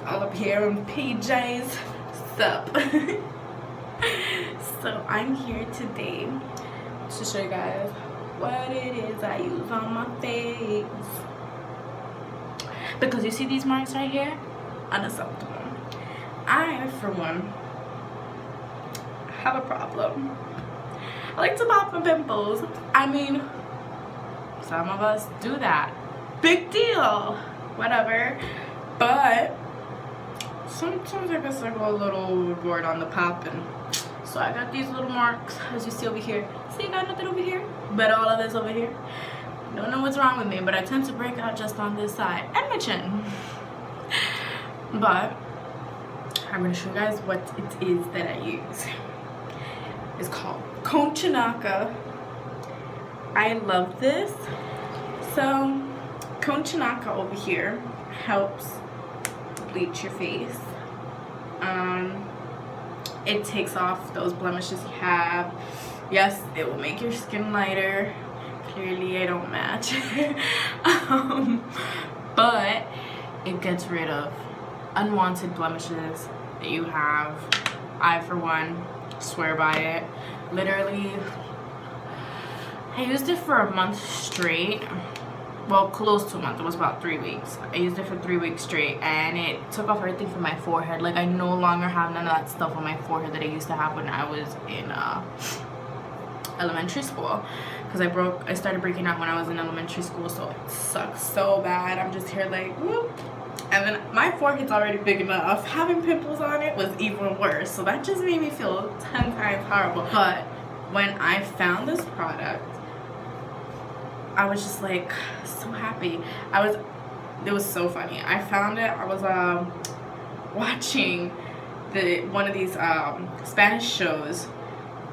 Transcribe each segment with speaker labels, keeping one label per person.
Speaker 1: all up here in PJs. Sup? So I'm here today to show you guys what it is I use on my face. Because you see these marks right here? Unacceptable. I, for one, have a problem. I like to pop my pimples. I mean, some of us do that. Big deal. Whatever. But sometimes I guess I go a little overboard on the popping. So I got these little marks, as you see over here. See, I got nothing over here, but all of this over here. Don't know what's wrong with me, but I tend to break out just on this side and my chin. But I'm gonna show you guys what it is that I use. It's called Concha Nacar. I love this. So Concha Nacar over here helps bleach your face. It takes off those blemishes you have. Yes, it will make your skin lighter. Clearly I don't match. But it gets rid of unwanted blemishes that you have. I, for one, swear by it. Literally, I used it for a month straight. Well, close to a month. It was about 3 weeks. I used it for 3 weeks straight, and it took off everything from my forehead. Like, I no longer have none of that stuff on my forehead that I used to have when I was in elementary school. Because I started breaking out when I was in elementary school, so it sucks so bad. I'm just here like, whoop. And then my forehead's already big enough. Having pimples on it was even worse. So that just made me feel 10 times horrible. But when I found this product, I was just like so happy. It was so funny. I found it, I was watching one of these Spanish shows.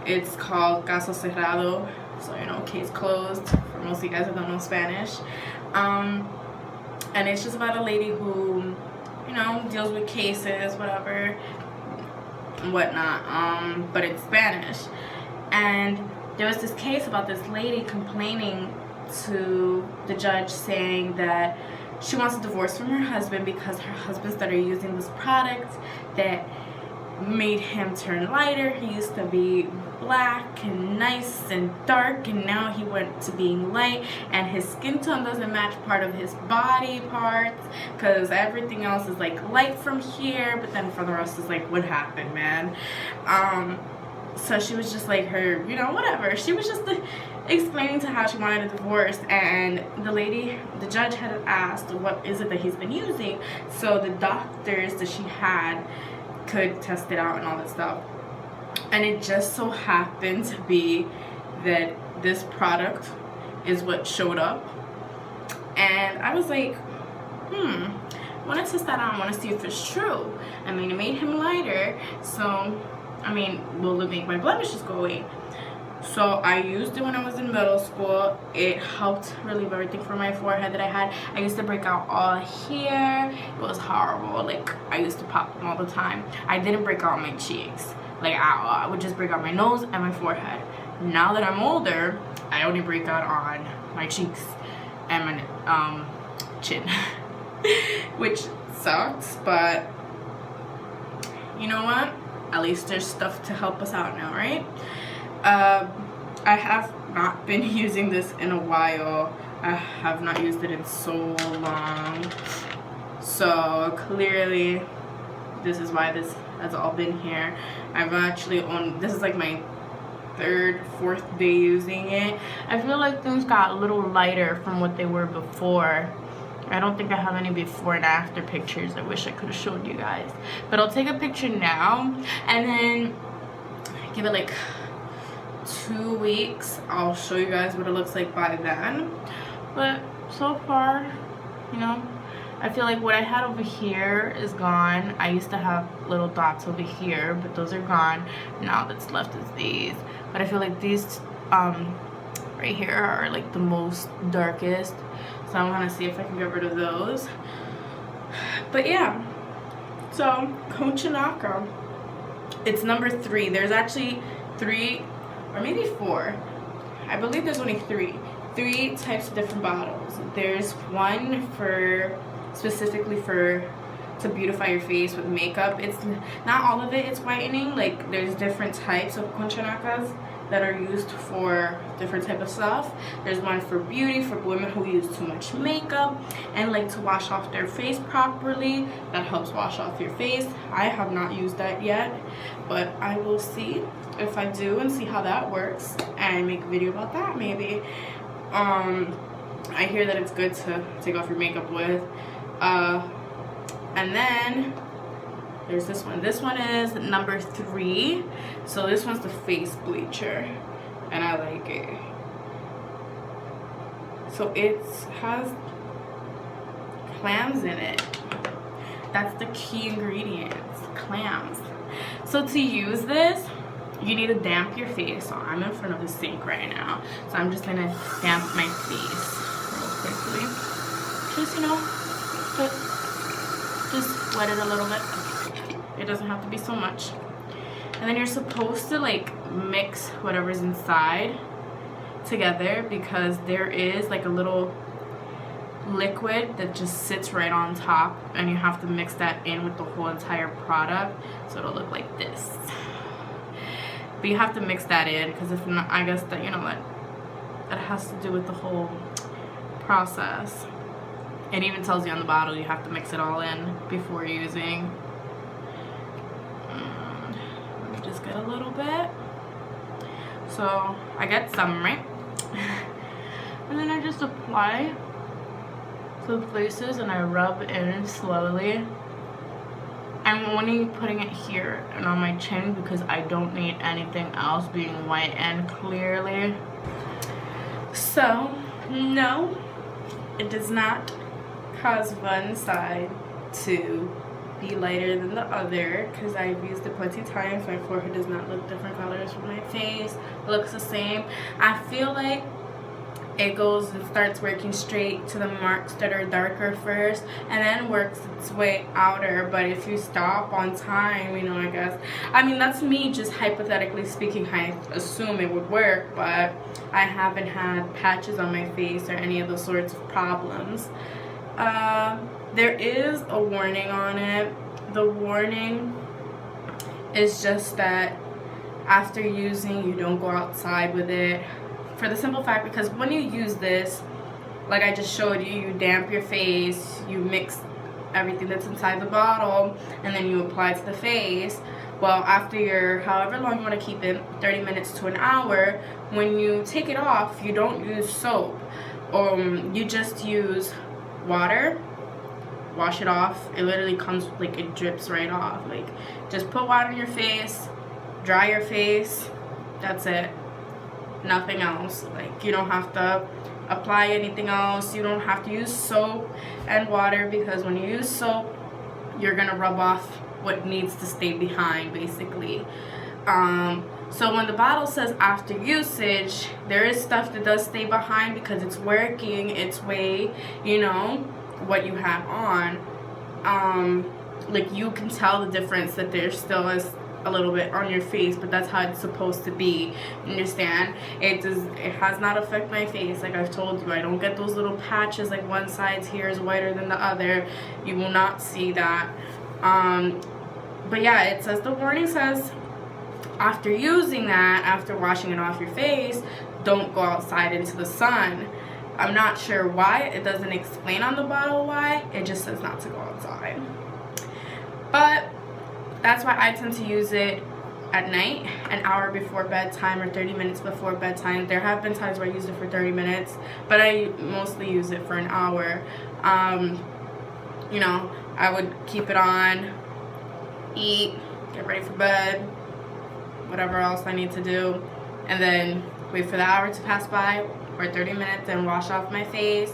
Speaker 1: It's called Caso Cerrado. So, you know, case closed for most of you guys who don't know Spanish. And it's just about a lady who, you know, deals with cases, whatever, and whatnot, but it's Spanish. And there was this case about this lady complaining to the judge saying that she wants a divorce from her husband because her husband started using this product that made him turn lighter. He used to be black and nice and dark, and now he went to being light, and his skin tone doesn't match part of his body parts because everything else is like light from here, but then for the rest is like, what happened, man? So she was just like, her, you know, whatever. She was just explaining to how she wanted a divorce, and the judge had asked what is it that he's been using, so the doctors that she had could test it out and all that stuff. And it just so happened to be that this product is what showed up. And I was like, I want to test that out. I want to see if it's true. I mean, it made him lighter. So, I mean, will it make my blemishes go away? So I used it when I was in middle school. It helped relieve everything from my forehead that I had. I used to break out all here. It was horrible. Like, I used to pop them all the time. I didn't break out my cheeks. Like, I would just break out my nose and my forehead. Now that I'm older, I only break out on my cheeks and my chin. Which sucks, but you know what? At least there's stuff to help us out now, right? I have not been using this in a while. I have not used it in so long. So clearly, this is why this has all been here. I've actually this is like my 3rd, 4th day using it. I feel like things got a little lighter from what they were before. I don't think I have any before and after pictures. I wish I could have showed you guys. But I'll take a picture now and then give it like 2 weeks. I'll show you guys what it looks like by then. But so far, you know, I feel like what I had over here is gone. I used to have little dots over here, but those are gone. Now that's left is these. But I feel like these right here are like the most darkest. So I'm gonna see if I can get rid of those. But yeah, so Concha Nacar. It's number 3. There's actually 3 or maybe 4. I believe there's only 3 types of different bottles. There's one for specifically for to beautify your face with makeup. It's not all of it is whitening. Like, there's different types of Concha Nacars that are used for different type of stuff. There's one for beauty, for women who use too much makeup and like to wash off their face properly. That helps wash off your face. I have not used that yet, but I will see if I do and see how that works and make a video about that maybe. I hear that it's good to take off your makeup with. And then there's this one. This one is number 3. So this one's the face bleacher, and I like it. So it has clams in it. That's the key ingredients, clams. So to use this, you need to damp your face. So I'm in front of the sink right now, so I'm just gonna damp my face real quickly. Just, you know, just wet it a little bit. It doesn't have to be so much. And then you're supposed to like mix whatever's inside together, because there is like a little liquid that just sits right on top, and you have to mix that in with the whole entire product, so it'll look like this. But you have to mix that in, because if not, I guess that, you know what, that has to do with the whole process. It even tells you on the bottle you have to mix it all in before using. Let me just get a little bit. So I get some, right? And then I just apply to the places and I rub in slowly. I'm only putting it here and on my chin because I don't need anything else being white and clearly. So no, it does not cause one side to be lighter than the other, because I've used it plenty of times. My forehead does not look different colors from my face. It looks the same. I feel like it goes and starts working straight to the marks that are darker first, and then works its way outer. But if you stop on time, you know, I guess, I mean, that's me just hypothetically speaking. I assume it would work, but I haven't had patches on my face or any of those sorts of problems. There is a warning on it. The warning is just that after using, you don't go outside with it, for the simple fact because when you use this, like I just showed you, you damp your face, you mix everything that's inside the bottle, and then you apply it to the face. Well, after your however long you want to keep it, 30 minutes to an hour, when you take it off, you don't use soap. You just use water, wash it off. It literally comes, like, it drips right off. Like, just put water in your face, dry your face, that's it. Nothing else. Like, you don't have to apply anything else. You don't have to use soap and water, because when you use soap, you're gonna rub off what needs to stay behind, basically. So when the bottle says after usage, there is stuff that does stay behind because it's working its way, you know, what you have on. Like, you can tell the difference that there still is a little bit on your face, but that's how it's supposed to be. Understand? It has not affected my face. Like I've told you, I don't get those little patches, like one side here is whiter than the other. You will not see that. But yeah, it says, the warning says, after using that, after washing it off your face, don't go outside into the sun. I'm not sure why. It doesn't explain on the bottle why. It just says not to go outside. But that's why I tend to use it at night, an hour before bedtime or 30 minutes before bedtime. There have been times where I used it for 30 minutes, but I mostly use it for an hour. You know, I would keep it on, eat, get ready for bed, whatever else I need to do, and then wait for the hour to pass by or 30 minutes and wash off my face,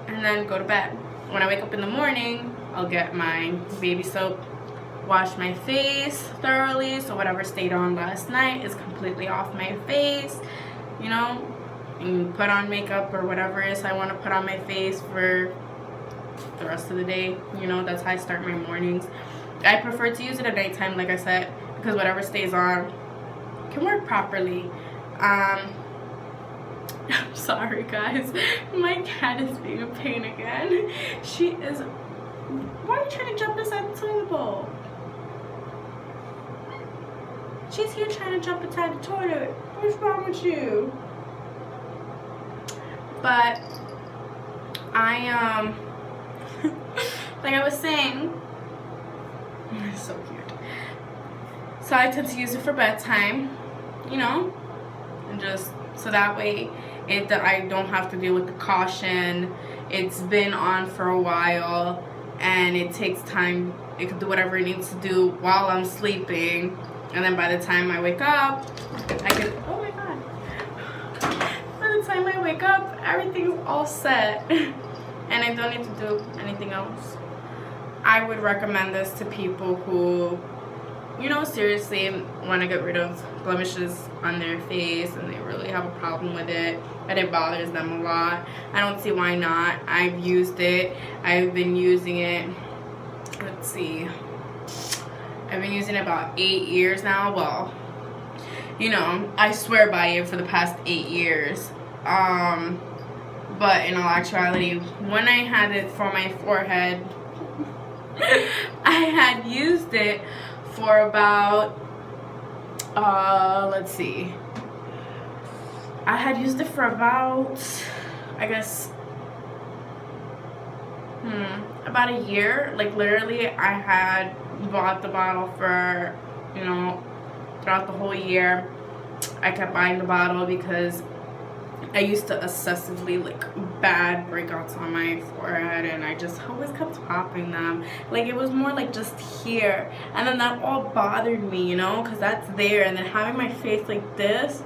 Speaker 1: and then go to bed. When I wake up in the morning, I'll get my baby soap, wash my face thoroughly, so whatever stayed on last night is completely off my face, you know, and put on makeup or whatever it is I want to put on my face for the rest of the day. You know, that's how I start my mornings. I prefer to use it at nighttime, like I said, because whatever stays on can work properly. I'm sorry guys, my cat is being a pain again. She is Why are you trying to jump inside the toilet bowl? She's here trying to jump inside the toilet. What's wrong with you? But I like I was saying, it's so cute. So I tend to use it for bedtime, you know, and just so that way I don't have to deal with the caution. It's been on for a while, and it takes time. It can do whatever it needs to do while I'm sleeping, and then by the time I wake up, I can. Oh my god! By the time I wake up, everything's all set, and I don't need to do anything else. I would recommend this to people who, you know, seriously want to get rid of blemishes on their face and they really have a problem with it and it bothers them a lot. I don't see why not. I've used it. I've been using it, let's see, I've been using it about 8 years now. Well, you know, I swear by it for the past 8 years. But in all actuality, when I had it for my forehead, I had used it for about let's see, I had used it for about, I guess, about a year. Like literally I had bought the bottle for, you know, throughout the whole year. I kept buying the bottle because I used to obsessively like bad breakouts on my forehead, and I just always kept popping them. Like it was more like just here, and then that all bothered me, you know, because that's there, and then having my face like this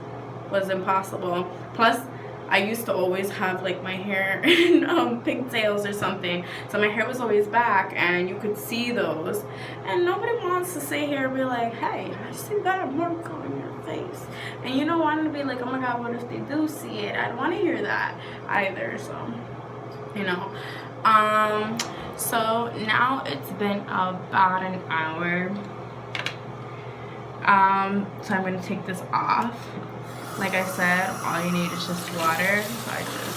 Speaker 1: was impossible. Plus I used to always have like my hair in pigtails or something, so my hair was always back and you could see those, and nobody wants to sit here and be like, hey, I see that mark on your face, and you don't want to be like, oh my god, what if they do see it? I don't want to hear that either. So, you know, so now it's been about an hour. So I'm gonna take this off. Like I said, all you need is just water. So I just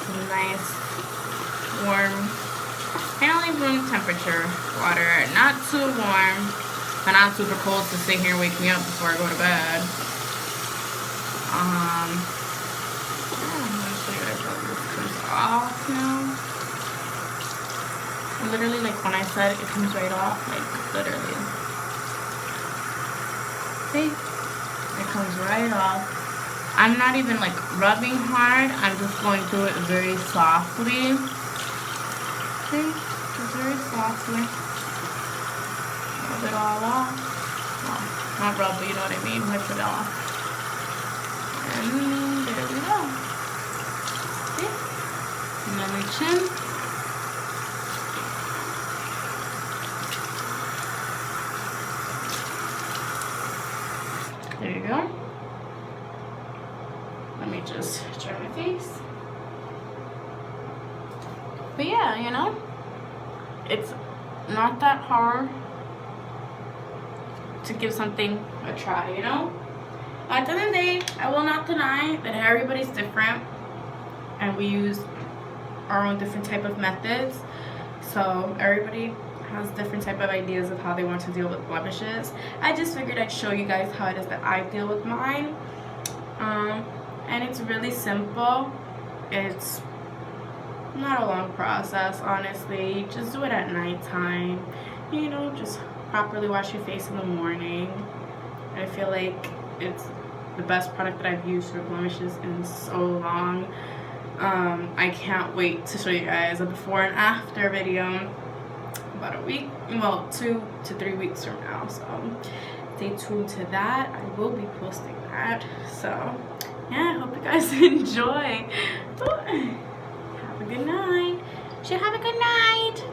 Speaker 1: some nice warm, fairly room temperature water, not too warm but not super cold to sit here and wake me up before I go to bed. I'm gonna show you guys how this comes off now. Literally, like when I said it comes right off, like literally. See? It comes right off. I'm not even like rubbing hard. I'm just going through it very softly. See? Just very softly. Rub it all off. Well, not rub, but you know what I mean. Wipe it off. And there we go. See? And then my chin. There you go. Let me just try my face. But yeah, you know, it's not that hard to give something a try, you know? At the end of the day, I will not deny that everybody's different and we use our own different type of methods. So everybody has different type of ideas of how they want to deal with blemishes. I just figured I'd show you guys how it is that I deal with mine. And it's really simple. It's not a long process, honestly. Just do it at nighttime. You know, just properly wash your face in the morning. I feel like it's the best product that I've used for blemishes in so long. I can't wait to show you guys a before and after video about a week, well, 2 to 3 weeks from now. So stay tuned to that. I will be posting that. So yeah, I hope you guys enjoy. Have a good night. Should have a good night.